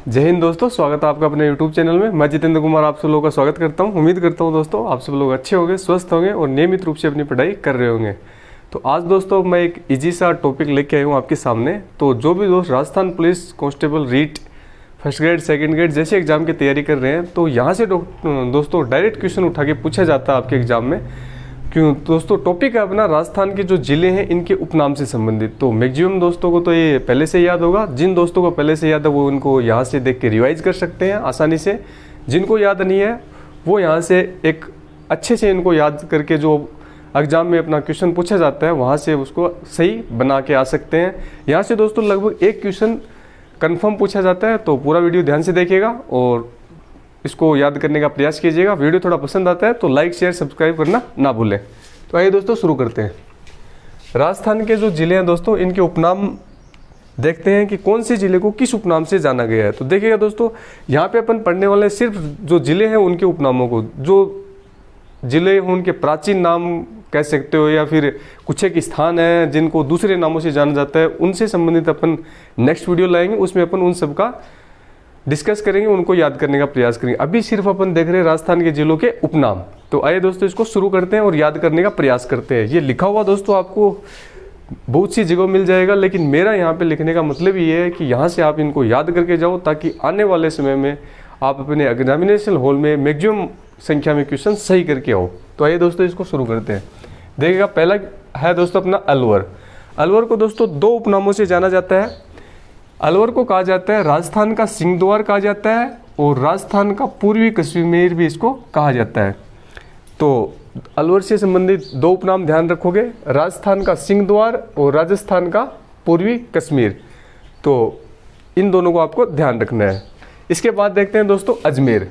जय हिंद दोस्तों, स्वागत है आपका अपने YouTube चैनल में। मैं जितेंद्र कुमार आप सब लोगों का स्वागत करता हूं। उम्मीद करता हूं दोस्तों आप सब लोग अच्छे होंगे, स्वस्थ होंगे और नियमित रूप से अपनी पढ़ाई कर रहे होंगे। तो आज दोस्तों मैं एक इजी सा टॉपिक लेके आया हूं आपके सामने। तो जो भी दोस्त Rajasthan police constable REET first grade second grade जैसे एग्जाम की तैयारी कर रहे हैं, तो यहाँ से दोस्तों डायरेक्ट क्वेश्चन उठा के पूछा जाता है आपके एग्जाम में। क्यों दोस्तों, टॉपिक है अपना राजस्थान के जो जिले हैं इनके उपनाम से संबंधित। तो मैक्सिमम दोस्तों को तो ये पहले से याद होगा। जिन दोस्तों को पहले से याद है वो इनको यहाँ से देख के रिवाइज कर सकते हैं आसानी से। जिनको याद नहीं है वो यहाँ से एक अच्छे से इनको याद करके जो एग्जाम में अपना क्वेश्चन पूछा जाता है वहाँ से उसको सही बना के आ सकते हैं। यहाँ से दोस्तों लगभग एक क्वेश्चन कन्फर्म पूछा जाता है। तो पूरा वीडियो ध्यान से देखिएगा और इसको याद करने का प्रयास कीजिएगा। वीडियो थोड़ा पसंद आता है तो लाइक शेयर सब्सक्राइब करना ना भूलें। तो आइए दोस्तों शुरू करते हैं। राजस्थान के जो जिले हैं दोस्तों इनके उपनाम देखते हैं कि कौन से जिले को किस उपनाम से जाना गया है। तो देखिएगा दोस्तों, यहाँ पे अपन पढ़ने वाले सिर्फ जो जिले हैं उनके उपनामों को। जो जिले उनके प्राचीन नाम कह सकते हो या फिर कुछ एक स्थान है जिनको दूसरे नामों से जाना जाता है, उनसे संबंधित अपन नेक्स्ट वीडियो लाएंगे। उसमें अपन उन सब का डिस्कस करेंगे, उनको याद करने का प्रयास करेंगे। अभी सिर्फ अपन देख रहे हैं राजस्थान के जिलों के उपनाम। तो आइए दोस्तों इसको शुरू करते हैं और याद करने का प्रयास करते हैं। ये लिखा हुआ दोस्तों आपको बहुत सी जगह मिल जाएगा, लेकिन मेरा यहाँ पे लिखने का मतलब ये है कि यहाँ से आप इनको याद करके जाओ ताकि आने वाले समय में आप अपने एग्जामिनेशन हॉल में मैक्सिमम संख्या में क्वेश्चन सही करके आओ। तो आइए दोस्तों इसको शुरू करते हैं। देखिएगा पहला है दोस्तों अपना अलवर। अलवर को दोस्तों दो उपनामों से जाना जाता है। अलवर को कहा जाता है राजस्थान का सिंहद्वार कहा जाता है और राजस्थान का पूर्वी कश्मीर भी इसको कहा जाता है। तो अलवर से संबंधित दो उपनाम ध्यान रखोगे, राजस्थान का सिंहद्वार और राजस्थान का पूर्वी कश्मीर। तो इन दोनों को आपको ध्यान रखना है। इसके बाद देखते हैं दोस्तों अजमेर।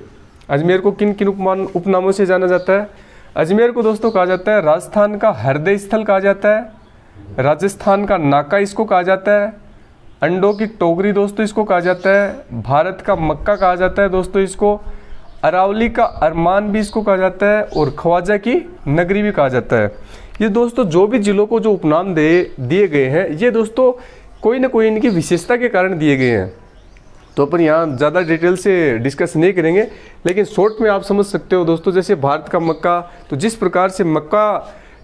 अजमेर को किन किन उपनामों से जाना जाता है। अजमेर को दोस्तों कहा जाता है राजस्थान का हृदय स्थल कहा जाता है, राजस्थान का नाका इसको कहा जाता है, अंडों की टोकरी दोस्तों इसको कहा जाता है, भारत का मक्का कहा जाता है दोस्तों इसको, अरावली का अरमान भी इसको कहा जाता है और ख्वाजा की नगरी भी कहा जाता है। ये दोस्तों जो भी जिलों को जो उपनाम दिए गए हैं ये दोस्तों कोई ना कोई इनकी विशेषता के कारण दिए गए हैं। तो अपन यहाँ ज़्यादा डिटेल से डिस्कस नहीं करेंगे, लेकिन शॉर्ट में आप समझ सकते हो दोस्तों। जैसे भारत का मक्का, तो जिस प्रकार से मक्का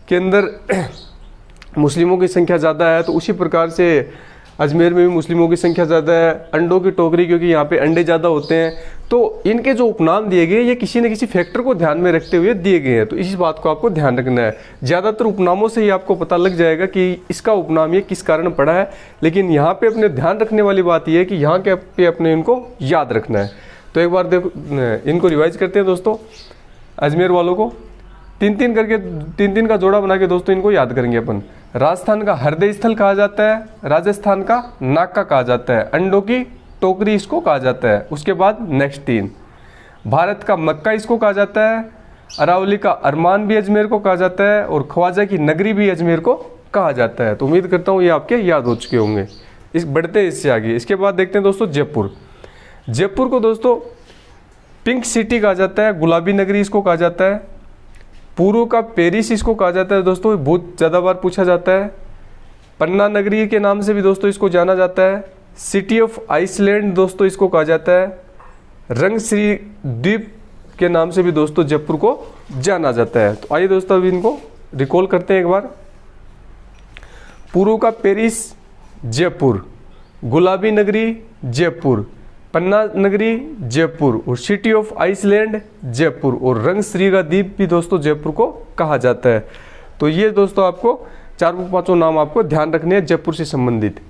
के अंदर मुस्लिमों की संख्या ज़्यादा है तो उसी प्रकार से अजमेर में भी मुस्लिमों की संख्या ज़्यादा है। अंडों की टोकरी, क्योंकि यहाँ पे अंडे ज़्यादा होते हैं। तो इनके जो उपनाम दिए गए ये किसी न किसी फैक्टर को ध्यान में रखते हुए दिए गए हैं। तो इस बात को आपको ध्यान रखना है। ज़्यादातर उपनामों से ही आपको पता लग जाएगा कि इसका उपनाम ये किस कारण पड़ा है, लेकिन यहाँ पे अपने ध्यान रखने वाली बात यह है कि यहाँ के पे अपने इनको याद रखना है। तो एक बार देखो इनको रिवाइज करते हैं दोस्तों। अजमेर वालों को तीन तीन का जोड़ा बना के दोस्तों इनको याद करेंगे अपन। राजस्थान का हृदय स्थल कहा जाता है, राजस्थान का नाका कहा जाता है, अंडों की टोकरी इसको कहा जाता है। उसके बाद नेक्स्ट तीन, भारत का मक्का इसको कहा जाता है, अरावली का अरमान भी अजमेर को कहा जाता है और ख्वाजा की नगरी भी अजमेर को कहा जाता है। तो उम्मीद करता हूँ ये आपके याद हो चुके होंगे। बढ़ते हैं इससे आगे। इसके बाद देखते हैं दोस्तों जयपुर। जयपुर को दोस्तों पिंक सिटी कहा जाता है, गुलाबी नगरी इसको कहा जाता है, पूर्व का पेरिस इसको कहा जाता है दोस्तों, बहुत ज़्यादा बार पूछा जाता है। पन्ना नगरी के नाम से भी दोस्तों इसको जाना जाता है। सिटी ऑफ आइसलैंड दोस्तों इसको कहा जाता है। रंगश्री द्वीप के नाम से भी दोस्तों जयपुर को जाना जाता है। तो आइए दोस्तों अभी इनको रिकॉल करते हैं एक बार। पूर्व का पेरिस जयपुर, गुलाबी नगरी जयपुर, पन्ना नगरी जयपुर और सिटी ऑफ आइसलैंड जयपुर और रंगश्री का द्वीप भी दोस्तों जयपुर को कहा जाता है। तो ये दोस्तों आपको चारों पांचों नाम आपको ध्यान रखने हैं जयपुर से संबंधित।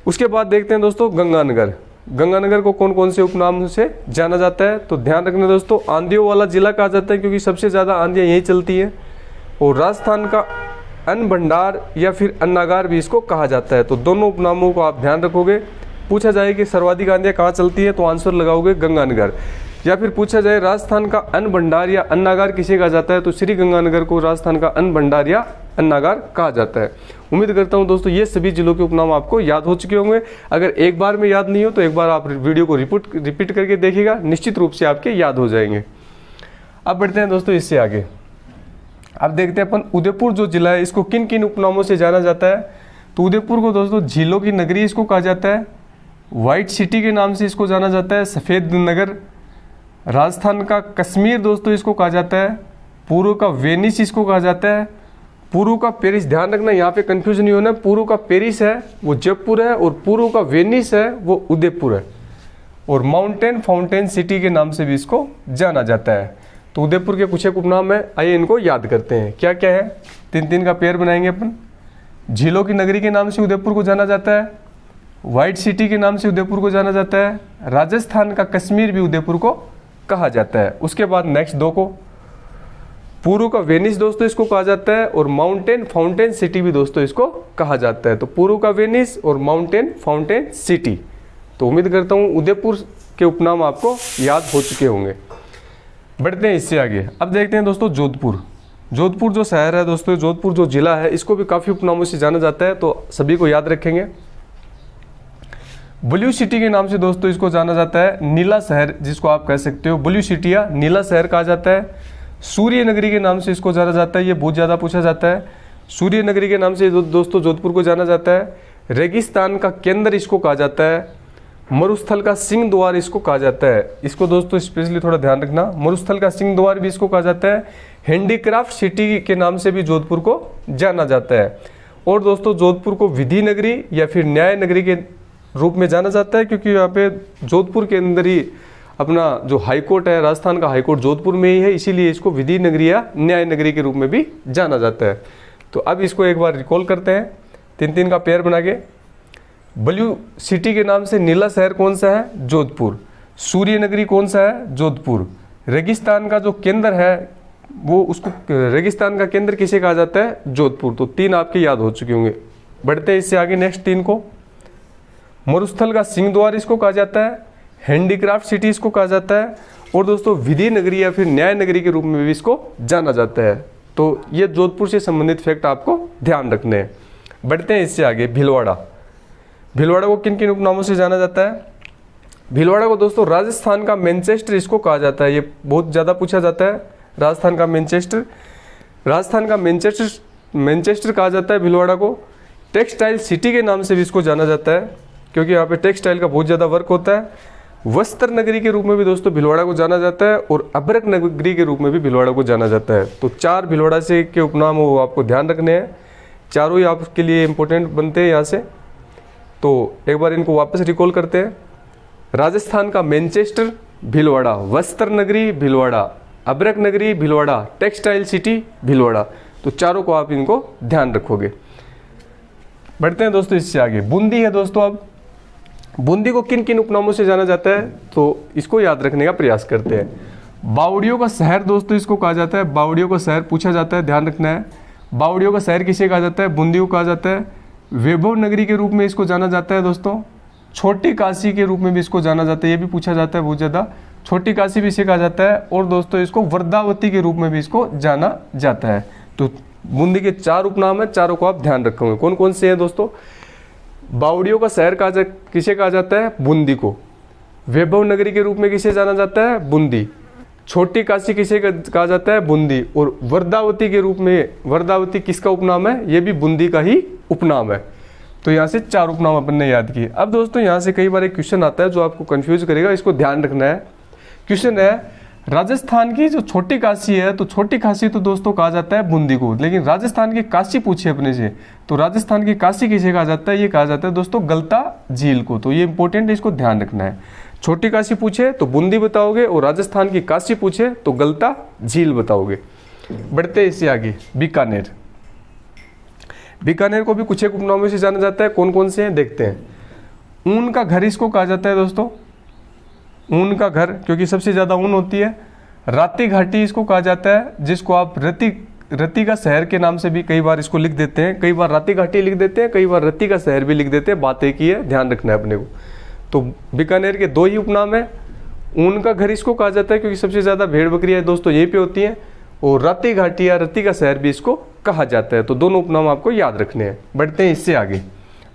उसके बाद देखते हैं दोस्तों गंगानगर। गंगानगर को कौन कौन से उपनाम से जाना जाता है। तो ध्यान रखना दोस्तों, आंधियों वाला जिला कहा जाता है क्योंकि सबसे ज़्यादा आंधियाँ यहीं चलती हैं। और राजस्थान का अन्न भंडार या फिर अन्नागार भी इसको कहा जाता है। तो दोनों उपनामों को आप ध्यान रखोगे। पूछा जाए कि सर्वाधिक आंधियाँ कहाँ चलती है तो आंसर लगाओगे गंगानगर। या फिर पूछा जाए राजस्थान का अन्न भंडार या अन्नागार किसे कहा जाता है तो श्री गंगानगर को राजस्थान का अन्न भंडार या अन्नागार कहा जाता है। उम्मीद करता हूं दोस्तों ये सभी जिलों के उपनाम आपको याद हो चुके होंगे। अगर एक बार में याद नहीं हो तो एक बार आप वीडियो को रिपीट करके देखिएगा, निश्चित रूप से आपके याद हो जाएंगे। अब बढ़ते हैं दोस्तों इससे आगे। अब देखते हैं अपन उदयपुर जो जिला है इसको किन किन उपनामों से जाना जाता है। तो उदयपुर को दोस्तों झीलों की नगरी इसको कहा जाता है, व्हाइट सिटी के नाम से इसको जाना जाता है, सफ़ेद नगर। राजस्थान का कश्मीर दोस्तों इसको कहा जाता है। पूर्व का वेनिस इसको कहा जाता है। पूर्व का पेरिस, ध्यान रखना यहाँ पे कंफ्यूज नहीं होना, पूर्व का पेरिस है वो जयपुर है और पूर्व का वेनिस है वो उदयपुर है। और माउंटेन फाउंटेन सिटी के नाम से भी इसको जाना जाता है। तो उदयपुर के कुछ एक उपनाम है, आइए इनको याद करते हैं। क्या क्या है, तीन तीन का पेयर बनाएंगे अपन। झीलों की नगरी के नाम से उदयपुर को जाना जाता है। व्हाइट सिटी के नाम से उदयपुर को जाना जाता है। राजस्थान का कश्मीर भी उदयपुर को कहा जाता है। उसके बाद नेक्स्ट दो को, पूर्व का वेनिस दोस्तों इसको कहा जाता है और माउंटेन फाउंटेन सिटी भी दोस्तों इसको कहा जाता है। तो पूर्व का वेनिस और माउंटेन फाउंटेन सिटी। तो उम्मीद करता हूँ उदयपुर के उपनाम आपको याद हो चुके होंगे। बढ़ते हैं इससे आगे। अब देखते हैं दोस्तों जोधपुर। जोधपुर जो शहर है दोस्तों, जोधपुर जो जिला है, इसको भी काफ़ी उपनामों से जाना जाता है, तो सभी को याद रखेंगे। ब्लू सिटी के नाम से दोस्तों इसको जाना जाता है। नीला शहर जिसको आप कह सकते हो, ब्लू सिटी या नीला शहर कहा जाता है। सूर्य नगरी के नाम से इसको जाना जाता है, ये बहुत ज़्यादा पूछा जाता है। सूर्य नगरी के नाम से दोस्तों जोधपुर को जाना जाता है। रेगिस्तान का केंद्र इसको कहा जाता है। मरुस्थल का सिंह द्वार इसको कहा जाता है। इसको दोस्तों स्पेशली थोड़ा ध्यान रखना, मरुस्थल का सिंह द्वार भी इसको कहा जाता है। हैंडीक्राफ्ट सिटी के नाम से भी जोधपुर को जाना जाता है। और दोस्तों जोधपुर को विधि नगरी या फिर न्याय नगरी के रूप में जाना जाता है, क्योंकि यहाँ पे जोधपुर के अंदर ही अपना जो हाईकोर्ट है, राजस्थान का हाईकोर्ट जोधपुर में ही है, इसीलिए इसको विधि नगरी या न्याय नगरी के रूप में भी जाना जाता है। तो अब इसको एक बार रिकॉल करते हैं, तीन तीन का पेयर बना के। ब्लू सिटी के नाम से नीला शहर कौन सा है, जोधपुर। सूर्य नगरी कौन सा है, जोधपुर। रेगिस्तान का जो केंद्र है वो, उसको रेगिस्तान का केंद्र किसे कहा जाता है, जोधपुर। तो तीन आपके याद हो चुके होंगे। बढ़ते हैं इससे आगे नेक्स्ट तीन को। मरुस्थल का सिंह द्वार इसको कहा जाता है। हैंडीक्राफ्ट सिटी इसको कहा जाता है। और दोस्तों विधि नगरी या फिर न्याय नगरी के रूप में भी इसको जाना जाता है। तो ये जोधपुर से संबंधित फैक्ट आपको ध्यान रखने हैं। बढ़ते हैं इससे आगे भीलवाड़ा। भीलवाड़ा को किन किन उपनामों से जाना जाता है। भीलवाड़ा को दोस्तों राजस्थान का मैनचेस्टर इसको कहा जाता है, ये बहुत ज़्यादा पूछा जाता है। राजस्थान का मैनचेस्टर, राजस्थान का मैनचेस्टर कहा जाता है भीलवाड़ा को। टेक्सटाइल सिटी के नाम से भी इसको जाना जाता है, क्योंकि यहाँ पे टेक्सटाइल का बहुत ज़्यादा वर्क होता है। वस्त्र नगरी के रूप में भी दोस्तों भीलवाड़ा को जाना जाता है और अभ्रक नगरी के रूप में भी भीलवाड़ा को जाना जाता है। तो चार भीलवाड़ा से के उपनाम वो आपको ध्यान रखने हैं, चारों ही आपके लिए इंपॉर्टेंट बनते हैं यहाँ से। तो एक बार इनको वापस रिकॉल करते हैं। राजस्थान का मैनचेस्टर भीलवाड़ा, वस्त्र नगरी भीलवाड़ा, अभ्रक नगरी भीलवाड़ा, टेक्सटाइल सिटी भीलवाड़ा। तो चारों को आप इनको ध्यान रखोगे। बढ़ते हैं दोस्तों इससे आगे। बूंदी है दोस्तों। अब बूंदी को किन किन उपनामों से जाना जाता है, तो इसको याद रखने का प्रयास करते हैं। बावड़ियों का शहर दोस्तों इसको कहा जाता है। बावड़ियों का शहर पूछा जाता है, ध्यान रखना है। बावड़ियों का शहर किसे कहा जाता है, बूंदी को कहा जाता है। वैभव नगरी के रूप में इसको जाना जाता है दोस्तों। छोटी काशी के रूप में भी इसको जाना जाता है, ये भी पूछा जाता है बहुत ज़्यादा। छोटी काशी भी इसे कहा जाता है। और दोस्तों इसको वर्धावती के रूप में भी इसको जाना जाता है। तो बूंदी के चार उपनाम है, चारों को आप ध्यान रखोगे। कौन कौन से हैं दोस्तों। बावड़ियों का शहर किसे कहा जाता है, बूंदी को। वैभव नगरी के रूप में किसे जाना जाता है, बूंदी। छोटी काशी किसे कहा जाता है, बूंदी। और वर्धावती के रूप में, वर्धावती किसका उपनाम है, ये भी बूंदी का ही उपनाम है। तो यहाँ से चार उपनाम अपन ने याद किए। अब दोस्तों यहाँ से कई बार एक क्वेश्चन आता है जो आपको कंफ्यूज करेगा, इसको ध्यान रखना है। क्वेश्चन है राजस्थान की जो छोटी काशी है, तो छोटी काशी तो दोस्तों कहा जाता है बूंदी को, लेकिन राजस्थान की काशी पूछे अपने से, तो राजस्थान की काशी किसे कहा जाता है, ये कहा जाता है दोस्तों गलता झील को। तो ये इंपॉर्टेंट है, इसको ध्यान रखना है। छोटी काशी पूछे तो बूंदी बताओगे, और राजस्थान की काशी पूछे तो गलता झील बताओगे। बढ़ते इससे आगे। बीकानेर। बीकानेर को भी कुछ एक उपनामों से जाना जाता है। कौन कौन से हैं देखते हैं। ऊन का घर इसको कहा जाता है दोस्तों, ऊन का घर, क्योंकि सबसे ज़्यादा ऊन होती है। राती घाटी इसको कहा जाता है, जिसको आप रति का शहर के नाम से भी कई बार इसको लिख देते हैं। कई बार राती घाटी लिख देते हैं, कई बार रति का शहर भी लिख देते हैं। बात एक ही है, ध्यान रखना है अपने को। तो बीकानेर के दो ही उपनाम है। ऊन का घर इसको कहा जाता है क्योंकि सबसे ज़्यादा भेड़ बकरियाँ दोस्तों यहीं पे होती हैं, और राती घाटी या रति का शहर भी इसको कहा जाता है। तो दोनों उपनाम आपको याद रखने हैं। बढ़ते हैं इससे आगे।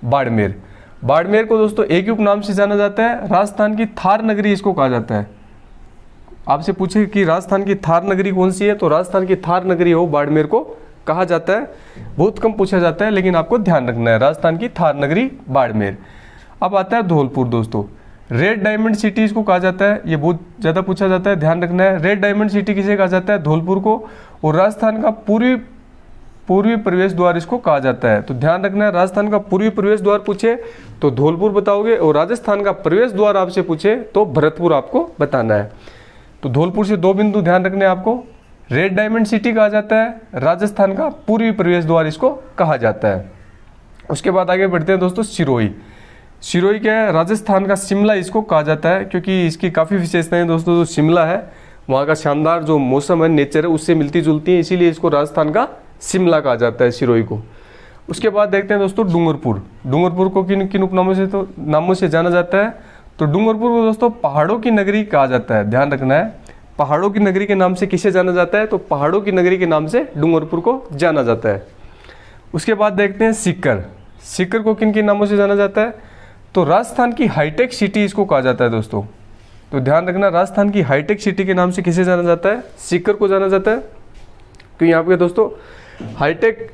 बाड़मेर। बाड़मेर को दोस्तों एक ही उपनाम से जाना जाता है, राजस्थान की थार नगरी इसको कहा जाता है। आपसे पूछे कि राजस्थान की थार नगरी कौन सी है, तो राजस्थान की थार नगरी हो बाड़मेर को कहा जाता है। बहुत कम पूछा जाता है, लेकिन आपको ध्यान रखना है, राजस्थान की थार नगरी बाड़मेर। अब आता है धौलपुर दोस्तों। रेड डायमंड सिटी इसको कहा जाता है, ये बहुत ज़्यादा पूछा जाता है, ध्यान रखना है। रेड डायमंड सिटी किसे कहा जाता है? धौलपुर को। और राजस्थान का पूर्वी प्रवेश द्वार इसको कहा जाता है। तो ध्यान रखना है, राजस्थान का पूर्वी प्रवेश द्वार पूछे तो धौलपुर बताओगे, और राजस्थान का प्रवेश द्वार आपसे पूछे तो भरतपुर आपको बताना है। तो धौलपुर से 2 बिंदु ध्यान रखने हैं आपको। रेड डायमंड सिटी कहा जाता है, राजस्थान का पूर्वी प्रवेश द्वार इसको कहा जाता है। उसके बाद आगे बढ़ते हैं दोस्तों, सिरोही। सिरोही क्या है? राजस्थान का शिमला इसको कहा जाता है, क्योंकि इसकी काफ़ी विशेषताएं दोस्तों। जो शिमला है वहाँ का शानदार जो मौसम है, नेचर है, उससे मिलती जुलती है, इसीलिए इसको राजस्थान का शिमला कहा जाता है, सिरोही को। उसके बाद देखते हैं दोस्तों डूंगरपुर। डूंगरपुर को किन किन उपनामों से तो नामों से जाना जाता है? तो डूंगरपुर को दोस्तों पहाड़ों की नगरी कहा जाता है, ध्यान रखना है। पहाड़ों की नगरी के नाम से किसे जाना जाता है? तो पहाड़ों की नगरी के नाम से डूंगरपुर को जाना जाता है। उसके बाद देखते हैं सीकर। सीकर को किन किन नामों से जाना जाता है? तो राजस्थान की हाईटेक सिटी इसको कहा जाता है दोस्तों। तो ध्यान रखना, राजस्थान की हाईटेक सिटी के नाम से किसे जाना जाता है? सीकर को जाना जाता है। तो यहाँ पे दोस्तों हाईटेक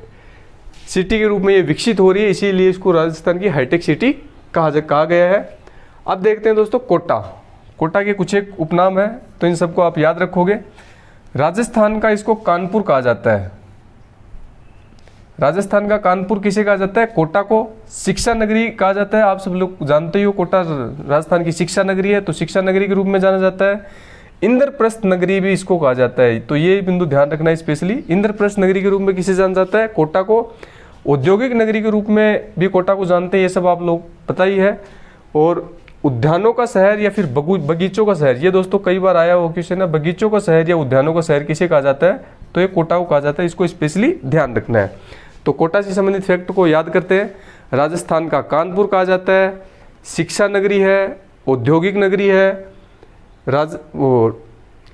सिटी के रूप में ये विकसित हो रही है, इसीलिए इसको राजस्थान की हाईटेक सिटी कहा गया है। अब देखते हैं दोस्तों कोटा। कोटा के कुछ एक उपनाम है, तो इन सबको आप याद रखोगे। राजस्थान का इसको कानपुर कहा जाता है। राजस्थान का कानपुर किसे कहा जाता है? कोटा को। शिक्षा नगरी कहा जाता है, आप सब लोग जानते ही हो, कोटा राजस्थान की शिक्षा नगरी है, तो शिक्षा नगरी के रूप में जाना जाता है। इंद्रप्रस्थ नगरी भी इसको कहा जाता है, तो ये बिंदु ध्यान रखना है स्पेशली। इंद्रप्रस्थ नगरी के रूप में किसे जाना जाता है? कोटा को। औद्योगिक नगरी के रूप में भी कोटा को जानते हैं, ये सब आप लोग पता ही है। और उद्यानों का शहर या फिर बगीचों का शहर, ये दोस्तों कई बार आया हो क्वेश्चन है, बगीचों का शहर या उद्यानों का शहर किसे कहा जाता है? तो ये कोटा को कहा जाता है, इसको स्पेशली ध्यान रखना है। तो कोटा से संबंधित फैक्ट को याद करते हैं। राजस्थान का कानपुर कहा जाता है, शिक्षा नगरी है, औद्योगिक नगरी है,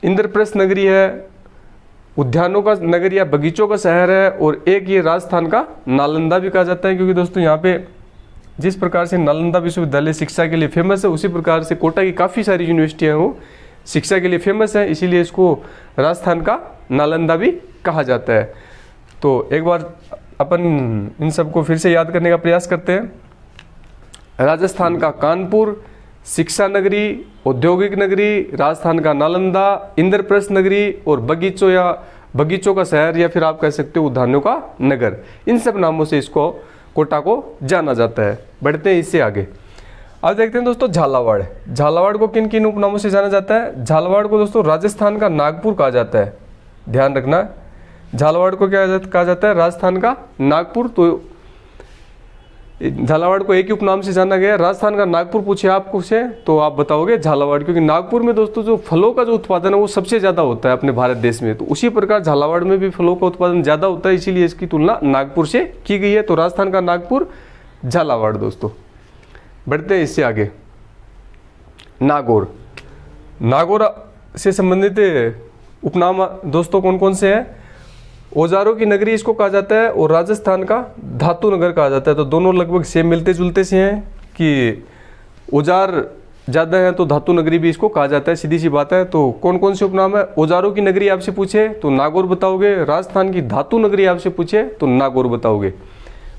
इंद्रप्रस्थ नगरी है, उद्यानों का नगर या बगीचों का शहर है, और एक ये राजस्थान का नालंदा भी कहा जाता है, क्योंकि दोस्तों यहाँ पे जिस प्रकार से नालंदा विश्वविद्यालय शिक्षा के लिए फेमस है, उसी प्रकार से कोटा की काफ़ी सारी यूनिवर्सिटियाँ हैं वो शिक्षा के लिए फेमस है, इसीलिए इसको राजस्थान का नालंदा भी कहा जाता है। तो एक बार अपन इन सबको फिर से याद करने का प्रयास करते हैं। राजस्थान का कानपुर, शिक्षा नगरी, औद्योगिक नगरी, राजस्थान का नालंदा, इंद्रप्रस्थ नगरी, और बगीचों का शहर या फिर आप कह सकते हो उद्यानों का नगर, इन सब नामों से इसको कोटा को जाना जाता है। बढ़ते हैं इससे आगे। अब देखते हैं दोस्तों झालावाड़। झालावाड़ को किन किन उपनामों से जाना जाता है? झालावाड़ को दोस्तों राजस्थान का नागपुर कहा जाता है, ध्यान रखना। झालावाड़ को क्या कहा जाता है? राजस्थान का नागपुर। तो झालावाड़ को एक ही उपनाम से जाना गया। राजस्थान का नागपुर पूछे आपको से तो आप बताओगे झालावाड़, क्योंकि नागपुर में दोस्तों जो फलों का जो उत्पादन है वो सबसे ज़्यादा होता है अपने भारत देश में। तो उसी प्रकार झालावाड़ में भी फलों का उत्पादन ज़्यादा होता है, इसीलिए इसकी तुलना नागपुर से की गई है। तो राजस्थान का नागपुर, झालावाड़ दोस्तों। बढ़ते हैं इससे आगे। नागौर। नागौर से संबंधित उपनाम दोस्तों कौन कौन से हैं? औजारों की नगरी इसको कहा जाता है, और राजस्थान का धातु नगर कहा जाता है। तो दोनों लगभग सेम मिलते जुलते से हैं कि औजार ज़्यादा हैं तो धातु नगरी भी इसको कहा जाता है, सीधी सी बात है। तो कौन कौन से उपनाम है? औजारों की नगरी आपसे पूछे तो नागौर बताओगे, राजस्थान की धातु नगरी आपसे पूछे तो नागौर बताओगे।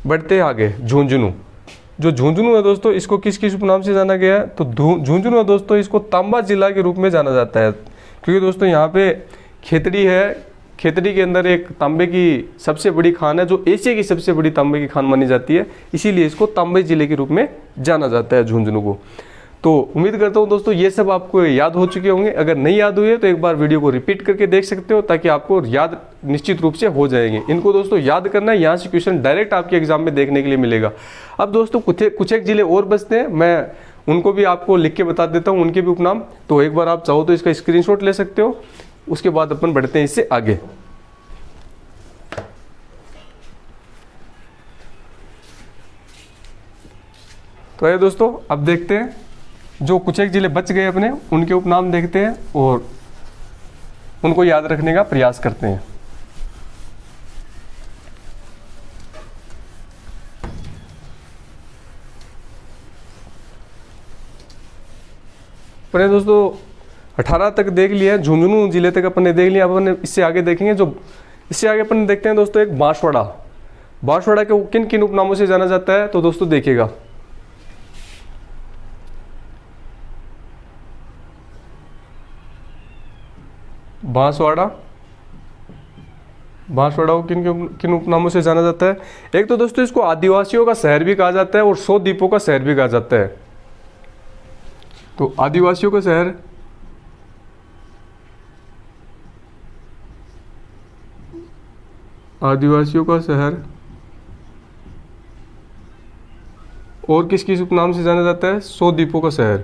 बढ़ते हैं आगे। झुंझुनू। जो झुंझुनू है दोस्तों, इसको किस किस उपनाम से जाना गया है? तो झुंझुनू है दोस्तों, इसको तांबा जिला के रूप में जाना जाता है, क्योंकि दोस्तों यहाँ पे खेतड़ी है। खेतड़ी के अंदर एक तांबे की सबसे बड़ी खान है, जो एशिया की सबसे बड़ी तांबे की खान मानी जाती है, इसीलिए इसको तांबे जिले के रूप में जाना जाता है झुंझुनू को। तो उम्मीद करता हूँ दोस्तों ये सब आपको याद हो चुके होंगे। अगर नहीं याद हुए तो एक बार वीडियो को रिपीट करके देख सकते हो, ताकि आपको याद निश्चित रूप से हो जाएंगे। इनको दोस्तों याद करना है, यहाँ से क्वेश्चन डायरेक्ट आपके एग्जाम में देखने के लिए मिलेगा। अब दोस्तों कुछ एक जिले और बचते हैं, मैं उनको भी आपको लिख के बता देता हूँ, उनके भी उपनाम। तो एक बार आप चाहो तो इसका स्क्रीनशॉट ले सकते हो, उसके बाद अपन बढ़ते हैं इससे आगे। तो ये दोस्तों अब देखते हैं जो कुछ एक जिले बच गए अपने, उनके उपनाम देखते हैं और उनको याद रखने का प्रयास करते हैं। पर दोस्तों 18 तक देख लिया है, झुंझुनू जिले तक अपन ने देख लिया। अपन इससे आगे देखेंगे, जो इससे आगे अपन देखते हैं दोस्तों एक बांसवाड़ा। बांसवाड़ा के किन किन उपनामों से जाना जाता है? तो दोस्तों देखिएगा, बांसवाड़ा। बांसवाड़ा को किन किन उपनामों से जाना जाता है? एक तो दोस्तों इसको आदिवासियों का शहर भी कहा जाता है और 100 द्वीपों का शहर भी कहा जाता है। तो आदिवासियों का शहर, आदिवासियों का शहर, और किस किस उपनाम से जाना जाता है? 100 द्वीपों का शहर,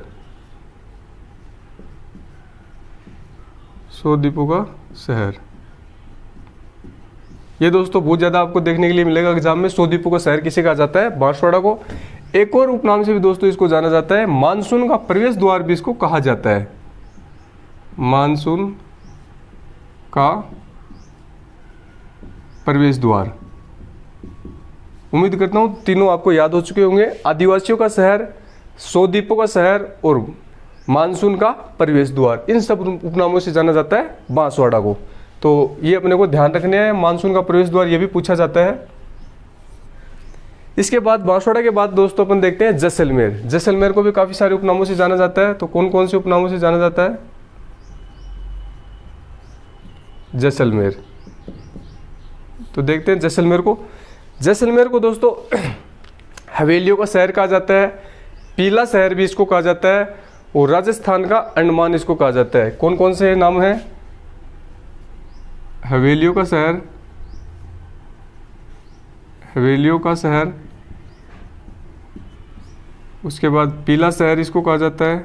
100 द्वीपों का शहर। ये दोस्तों बहुत ज़्यादा आपको देखने के लिए मिलेगा एग्जाम में। 100 द्वीपों का शहर किसे कहा जाता है? बांसवाड़ा को। एक और उपनाम से भी दोस्तों इसको जाना जाता है, मानसून का प्रवेश द्वार भी इसको कहा जाता है। मानसून का प्रवेश द्वार। उम्मीद करता हूं तीनों आपको याद हो चुके होंगे। आदिवासियों का शहर, 100 द्वीपों का शहर और मानसून का प्रवेश द्वार, इन सब उपनामों से जाना जाता है बांसवाड़ा को। तो ये अपने को ध्यान रखने हैं। मानसून का प्रवेश द्वार ये भी पूछा जाता है। इसके बाद बांसवाड़ा के बाद दोस्तों अपन देखते हैं जैसलमेर। जैसलमेर को भी काफी सारे उपनामों से जाना जाता है। तो कौन कौन से उपनामों से जाना जाता है? जैसलमेर। तो देखते हैं जैसलमेर को। जैसलमेर को दोस्तों हवेलियों का शहर कहा जाता है, पीला शहर भी इसको कहा जाता है, और राजस्थान का अंडमान इसको कहा जाता है। कौन कौन से नाम हैं? हवेलियों का शहर, हवेलियों का शहर, उसके बाद पीला शहर इसको कहा जाता है,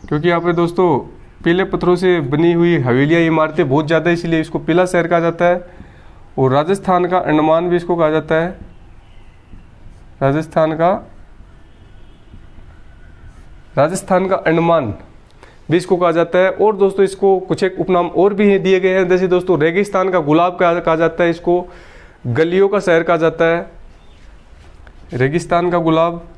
क्योंकि यहाँ पे दोस्तों पीले पत्थरों से बनी हुई हवेलियाँ, इमारतें बहुत ज़्यादा, इसलिए इसको पीला शहर कहा जाता है। और राजस्थान का अंडमान भी इसको कहा जाता है, राजस्थान का अंडमान भी इसको कहा जाता है। और दोस्तों इसको कुछ एक उपनाम और भी दिए गए हैं, जैसे दोस्तों रेगिस्तान का गुलाब कहा जाता है, इसको गलियों का शहर कहा जाता है। रेगिस्तान का गुलाब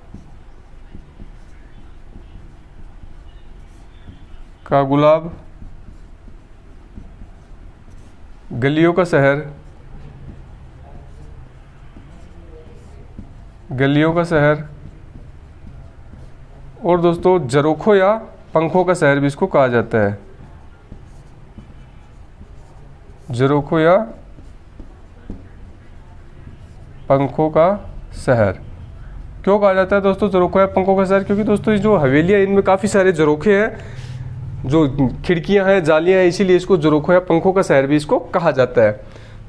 गलियों का शहर, गलियों का शहर। और दोस्तों जरोखो या पंखों का शहर भी इसको कहा जाता है, जरोखो या पंखों का शहर। क्यों कहा जाता है दोस्तों जरोखो या पंखों का शहर? क्योंकि दोस्तों जो हवेलियाँ इनमें काफ़ी सारे जरोखे हैं, जो खिड़कियां हैं, जालियां हैं, इसीलिए इसको जरोखो या पंखों का शहर भी इसको कहा जाता है।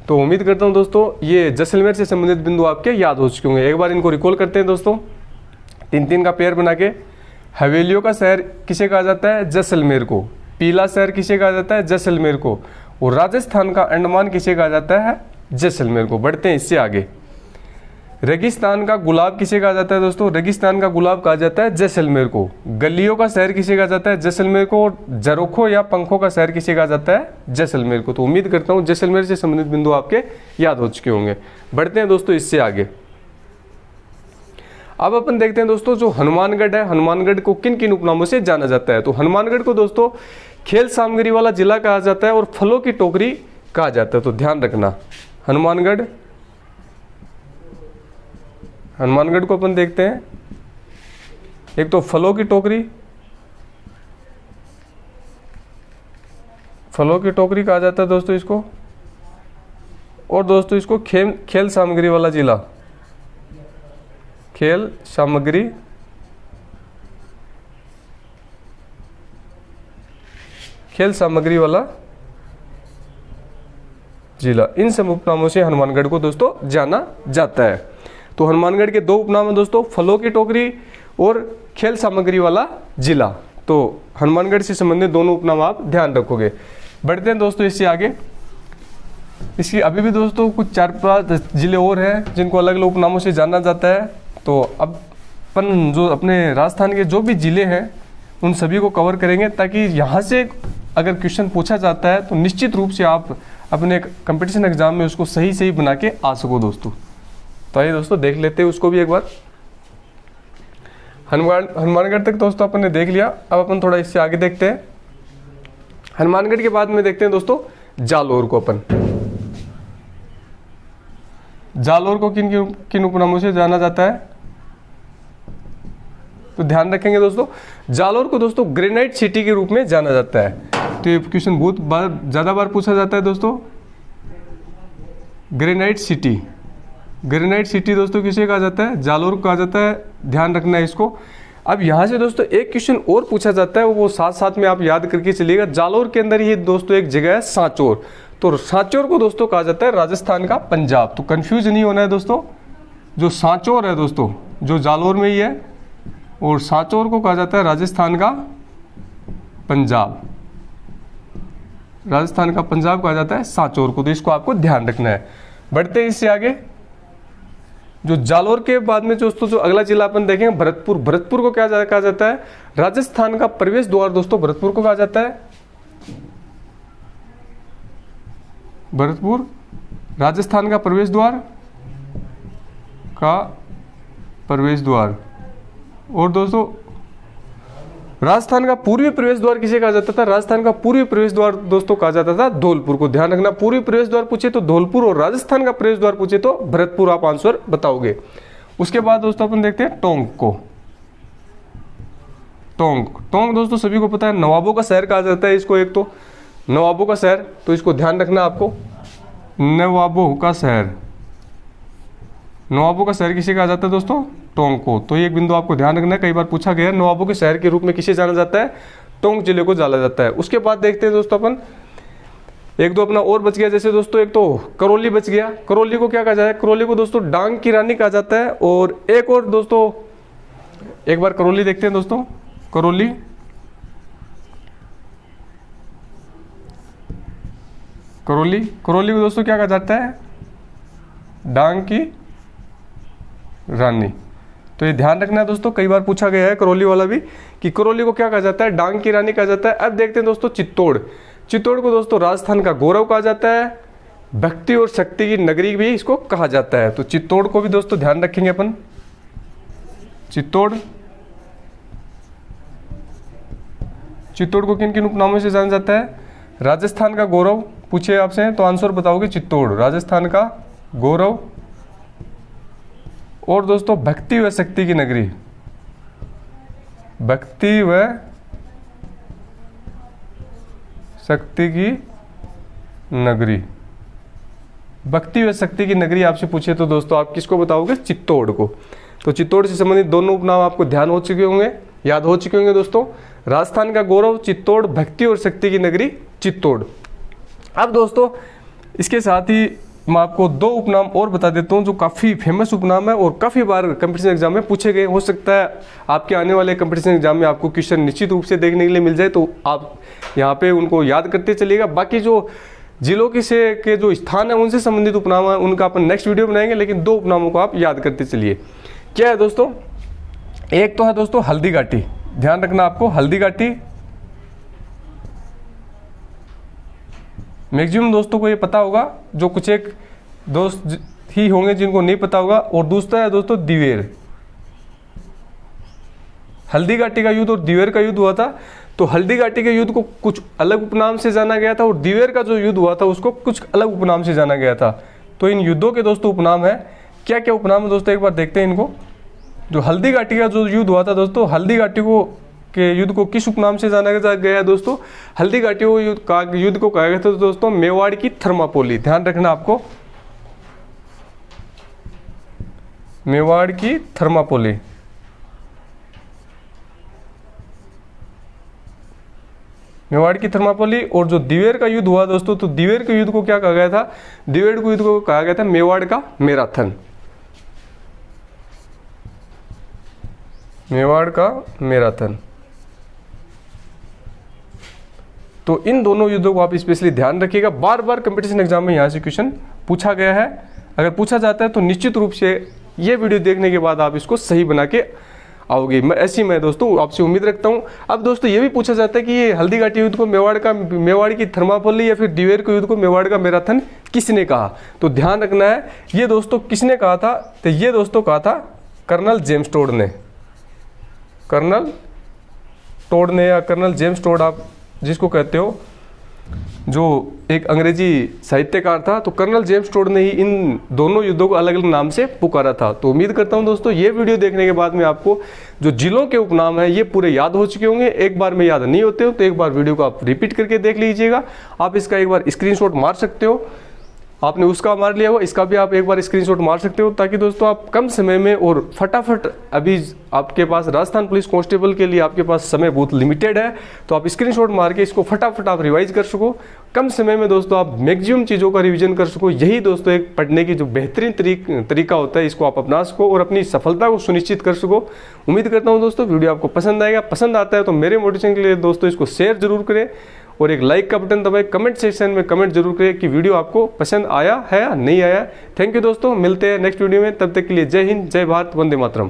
तो उम्मीद करता हूं दोस्तों ये जैसलमेर से संबंधित बिंदु आपके याद हो चुके होंगे। एक बार इनको रिकॉल करते हैं दोस्तों, 3-3 का पेयर बना के। हवेलियों का शहर किसे कहा जाता है? जैसलमेर को। पीला शहर किसे कहा जाता है? जैसलमेर को। और राजस्थान का अंडमान किसे कहा जाता है? जैसलमेर को। बढ़ते हैं इससे आगे। रेगिस्तान का गुलाब किसे कहा जाता है दोस्तों? रेगिस्तान का गुलाब कहा जाता है जैसलमेर को। गलियों का शहर किसे कहा जाता है? जैसलमेर को। और जरोखो या पंखों का शहर किसे कहा जाता है? जैसलमेर को। तो उम्मीद करता हूं जैसलमेर से संबंधित बिंदु आपके याद हो चुके होंगे। बढ़ते हैं दोस्तों इससे आगे। अब अपन देखते हैं दोस्तों जो हनुमानगढ़ है, हनुमानगढ़ को किन किन उपनामों से जाना जाता है? तो हनुमानगढ़ को दोस्तों खेल सामग्री वाला जिला कहा जाता है और फलों की टोकरी कहा जाता है। तो ध्यान रखना, हनुमानगढ़ को अपन देखते हैं। एक तो फलों की टोकरी कहा जाता है दोस्तों इसको। और दोस्तों इसको खेल सामग्री वाला जिला, खेल सामग्री वाला जिला, इन सब उपनामों से हनुमानगढ़ को दोस्तों जाना जाता है। तो हनुमानगढ़ के 2 उपनाम हैं दोस्तों, फलों की टोकरी और खेल सामग्री वाला जिला। तो हनुमानगढ़ से संबंधित दोनों उपनाम आप ध्यान रखोगे। बढ़ते हैं दोस्तों इससे आगे। इसकी अभी भी दोस्तों कुछ 4-5 जिले और हैं जिनको अलग अलग उपनामों से जाना जाता है। तो अब अपन जो अपने राजस्थान के जो भी जिले हैं उन सभी को कवर करेंगे, ताकि यहाँ से अगर क्वेश्चन पूछा जाता है तो निश्चित रूप से आप अपने कंपटीशन एग्जाम में उसको सही बना के आ सको दोस्तों। तो आइए दोस्तों देख लेते हैं उसको भी एक बार। हनुमानगढ़ तक दोस्तों अपन ने देख लिया। अब अपन थोड़ा इससे आगे देखते हैं। हनुमानगढ़ के बाद में देखते हैं दोस्तों जालोर को। अपन जालोर को किन उपनामों से जाना जाता है? तो ध्यान रखेंगे दोस्तों, जालोर को दोस्तों ग्रेनाइट सिटी के रूप में जाना जाता है। तो ये क्वेश्चन बहुत ज़्यादा बार पूछा जाता है दोस्तों। ग्रेनाइट सिटी, ग्रेनाइट सिटी दोस्तों किसे कहा जाता है? जालोर को कहा जाता है, ध्यान रखना है इसको। अब यहाँ से दोस्तों एक क्वेश्चन और पूछा जाता है, वो साथ साथ में आप याद करके चलिएगा। जालोर के अंदर ही दोस्तों एक जगह है सांचौर, तो सांचौर को दोस्तों कहा जाता है राजस्थान का पंजाब। तो कंफ्यूज नहीं होना है दोस्तों, जो सांचौर है दोस्तों जो जालोर में ही है, और सांचौर को कहा जाता है राजस्थान का पंजाब। राजस्थान का पंजाब कहा जाता है सांचौर को, तो इसको आपको ध्यान रखना है। बढ़ते हैं इससे आगे। जो जालोर के बाद में दोस्तों जो अगला जिला अपन देखेंगे भरतपुर। भरतपुर को क्या कहा जाता है? राजस्थान का प्रवेश द्वार दोस्तों भरतपुर को कहा जाता है। भरतपुर राजस्थान का प्रवेश द्वार और दोस्तों राजस्थान का पूर्वी प्रवेश द्वार किसे कहा जाता था? राजस्थान का पूर्वी प्रवेश द्वार दोस्तों कहा जाता था धौलपुर को। ध्यान रखना, पूर्वी प्रवेश द्वार पूछे तो धौलपुर, और राजस्थान का प्रवेश द्वार पूछे तो भरतपुर आप आंसर बताओगे। उसके बाद दोस्तों अपन देखते हैं टोंक को। टोंक दोस्तों सभी को पता है नवाबों का शहर कहा जाता है इसको। एक तो नवाबों का शहर, तो इसको ध्यान रखना आपको। नवाबों का शहर, नवाबों का शहर किसे कहा जाता है दोस्तों? टोंक को। तो एक बिंदु आपको ध्यान रखना है, कई बार पूछा गया है। नवाबों के शहर के रूप में किसे जाना जाता है? टोंक जिले को जाना जाता है। उसके बाद देखते हैं दोस्तों अपन एक दो अपना और बच गया, जैसे दोस्तों एक तो करौली बच गया। करौली को क्या कहा जाता है? करौली को दोस्तों डांग की रानी कहा जाता है। और एक और दोस्तों एक बार करौली देखते हैं दोस्तों। करौली को दोस्तों क्या कहा जाता है? डांग की रानी। तो ये ध्यान रखना है दोस्तों, कई बार पूछा गया है करौली वाला भी, कि करौली को क्या कहा जाता है? डांग की रानी कहा जाता है। अब देखते हैं दोस्तों चित्तौड़। चित्तौड़ को दोस्तों राजस्थान का गौरव कहा जाता है, भक्ति और शक्ति की नगरी भी इसको कहा जाता है। तो चित्तौड़ को भी दोस्तों ध्यान रखेंगे अपन। चित्तौड़ को किन किन उपनामों से जाना जाता है? राजस्थान का गौरव पूछे आपसे तो आंसर बताओगे चित्तौड़, राजस्थान का गौरव, और दोस्तों भक्ति व शक्ति की नगरी। भक्ति व शक्ति की नगरी। भक्ति व शक्ति की नगरी आपसे पूछे तो दोस्तों आप किसको बताओगे? चित्तौड़ को। तो चित्तौड़ से संबंधित दोनों उपनाम आपको ध्यान हो चुके होंगे, याद हो चुके होंगे दोस्तों। राजस्थान का गौरव चित्तौड़, भक्ति और शक्ति की नगरी चित्तौड़। अब दोस्तों इसके साथ ही मैं आपको दो उपनाम और बता देता हूँ जो काफ़ी फेमस उपनाम है और काफ़ी बार कंपटीशन एग्जाम में पूछे गए। हो सकता है आपके आने वाले कंपटीशन एग्जाम में आपको क्वेश्चन निश्चित रूप से देखने के लिए मिल जाए, तो आप यहाँ पे उनको याद करते चलिएगा। बाकी जो जिलों के जो स्थान है उनसे संबंधित उपनाम है उनका अपन नेक्स्ट वीडियो बनाएंगे, लेकिन दो उपनामों को आप याद करते चलिए। क्या है दोस्तों? एक तो है दोस्तों हल्दी घाटी। ध्यान रखना आपको, हल्दी घाटी मैक्सिमम दोस्तों को ये पता होगा, जो कुछ एक दोस्त ही होंगे जिनको नहीं पता होगा। और दूसरा है दोस्तों दिवेर। हल्दी घाटी का युद्ध और दिवेर का युद्ध हुआ था, तो हल्दी घाटी के युद्ध को कुछ अलग उपनाम से जाना गया था, और दिवेर का जो युद्ध हुआ था उसको कुछ अलग उपनाम से जाना गया था। तो इन युद्धों के दोस्तों उपनाम है, क्या क्या उपनाम है दोस्तों एक बार देखते हैं इनको। जो हल्दी घाटी का जो युद्ध हुआ था दोस्तों, हल्दी घाटी के युद्ध को किस उपनाम से जाना गया है दोस्तों? हल्दी घाटी युद्ध को कहा गया था दोस्तों मेवाड़ की थर्मापोली। ध्यान रखना आपको, मेवाड़ की थर्मापोली। मेवाड़ की थर्मापोली। और जो दिवेर का युद्ध हुआ दोस्तों, तो दिवेर के युद्ध को क्या कहा गया था? दिवेर के युद्ध को कहा गया था मेवाड़ का मैराथन। मेवाड़ का मैराथन। तो इन दोनों युद्धों को आप स्पेशली ध्यान रखिएगा, बार बार कंपटीशन एग्जाम में यहाँ से क्वेश्चन पूछा गया है। अगर पूछा जाता है तो निश्चित रूप से ये वीडियो देखने के बाद आप इसको सही बना के आओगे। मैं दोस्तों आपसे उम्मीद रखता हूँ। अब दोस्तों ये भी पूछा जाता है कि ये हल्दी घाटी युद्ध को मेवाड़ की थर्मापोली या फिर दिवेर के युद्ध को मेवाड़ का मैराथन किसने कहा? तो ध्यान रखना है ये दोस्तों किसने कहा था, तो ये दोस्तों कहा था कर्नल जेम्स टोड ने। कर्नल टोड ने या कर्नल जेम्स टोड आप जिसको कहते हो, जो एक अंग्रेजी साहित्यकार था, तो कर्नल जेम्स टोड ने ही इन दोनों युद्धों को अलग अलग नाम से पुकारा था। तो उम्मीद करता हूं दोस्तों ये वीडियो देखने के बाद में आपको जो जिलों के उपनाम है ये पूरे याद हो चुके होंगे। एक बार में याद नहीं होते हो तो एक बार वीडियो को आप रिपीट करके देख लीजिएगा। आप इसका एक बार स्क्रीनशॉट मार सकते हो, आपने उसका मार लिया हो, इसका भी आप एक बार स्क्रीनशॉट मार सकते हो, ताकि दोस्तों आप कम समय में और फटाफट, अभी आपके पास राजस्थान पुलिस कांस्टेबल के लिए आपके पास समय बहुत लिमिटेड है, तो आप स्क्रीनशॉट मार के इसको फटाफट आप रिवाइज कर सको। कम समय में दोस्तों आप मैक्सिमम चीज़ों का रिवीजन कर सको। यही दोस्तों एक पढ़ने की जो बेहतरीन तरीका होता है, इसको आप अपना सको और अपनी सफलता को सुनिश्चित कर सको। उम्मीद करता हूँ दोस्तों वीडियो आपको पसंद आएगा। पसंद आता है तो मेरे मोटिवेशन के लिए दोस्तों इसको शेयर जरूर करें और एक लाइक का बटन दबाएं। कमेंट सेक्शन में कमेंट जरूर करें कि वीडियो आपको पसंद आया है या नहीं आया। थैंक यू दोस्तों, मिलते हैं नेक्स्ट वीडियो में। तब तक के लिए जय हिंद, जय भारत, वंदे मातरम।